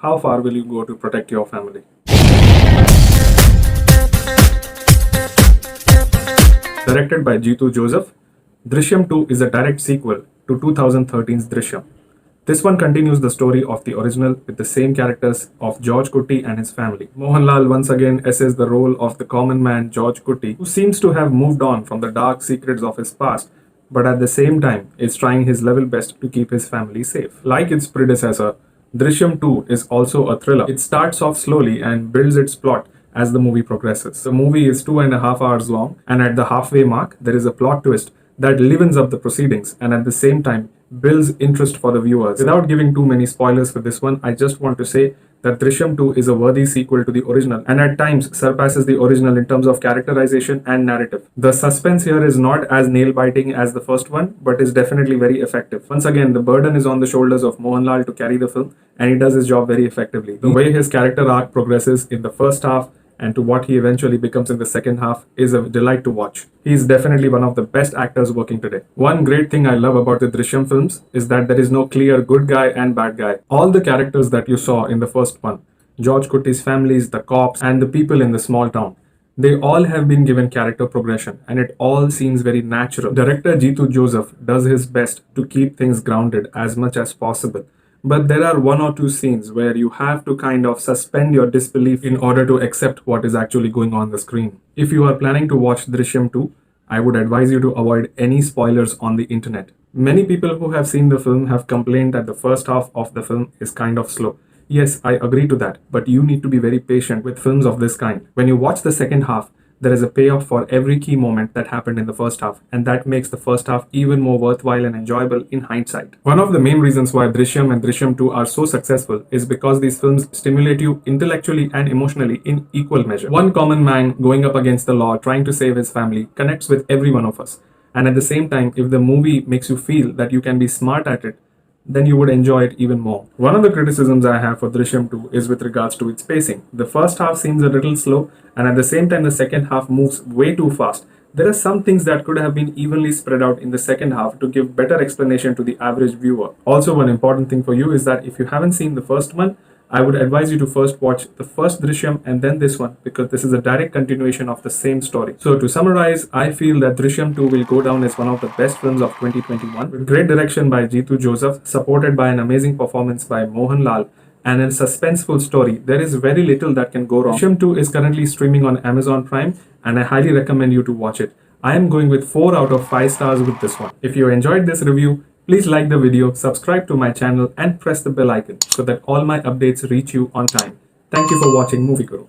how far will you go to protect your family? Directed by Jeetu Joseph, Drishyam 2 is a direct sequel to 2013's Drishyam. This one continues the story of the original with the same characters of George Kutty and his family. Mohanlal once again essays the role of the common man George Kutty, who seems to have moved on from the dark secrets of his past, but at the same time is trying his level best to keep his family safe. Like its predecessor, Drishyam 2 is also a thriller. It starts off slowly and builds its plot as the movie progresses. The movie is 2.5 hours long, and at the halfway mark, there is a plot twist that livens up the proceedings and at the same time builds interest for the viewers. Without giving too many spoilers for this one, I just want to say that Drishyam 2 is a worthy sequel to the original and at times surpasses the original in terms of characterization and narrative. The suspense here is not as nail-biting as the first one, but is definitely very effective. Once again, the burden is on the shoulders of Mohanlal to carry the film, and he does his job very effectively. The way his character arc progresses in the first half and to what he eventually becomes in the second half is a delight to watch. He is definitely one of the best actors working today. One great thing I love about the Drishyam films is that there is no clear good guy and bad guy. All the characters that you saw in the first one, George Kutty's families, the cops, and the people in the small town, they all have been given character progression and it all seems very natural. Director Jeetu Joseph does his best to keep things grounded as much as possible. But there are one or two scenes where you have to kind of suspend your disbelief in order to accept what is actually going on the screen. If you are planning to watch Drishyam 2, I would advise you to avoid any spoilers on the internet. Many people who have seen the film have complained that the first half of the film is kind of slow. Yes, I agree to that, but you need to be very patient with films of this kind. When you watch the second half, there is a payoff for every key moment that happened in the first half, and that makes the first half even more worthwhile and enjoyable in hindsight. One of the main reasons why Drishyam and Drishyam 2 are so successful is because these films stimulate you intellectually and emotionally in equal measure. One common man going up against the law trying to save his family connects with every one of us. And at the same time, if the movie makes you feel that you can be smart at it, then you would enjoy it even more. One of the criticisms I have for Drishyam 2 is with regards to its pacing. The first half seems a little slow, and at the same time the second half moves way too fast. There are some things that could have been evenly spread out in the second half to give better explanation to the average viewer. Also, one important thing for you is that if you haven't seen the first one, I would advise you to first watch the first Drishyam and then this one, because this is a direct continuation of the same story. So to summarize, I feel that Drishyam 2 will go down as one of the best films of 2021, with great direction by Jeetu Joseph, supported by an amazing performance by Mohanlal, and a suspenseful story. There is very little that can go wrong. Drishyam 2 is currently streaming on Amazon Prime, and I highly recommend you to watch it. I am going with 4 out of 5 stars with this one. If you enjoyed this review, please like the video, subscribe to my channel and press the bell icon so that all my updates reach you on time. Thank you for watching Movie Guru.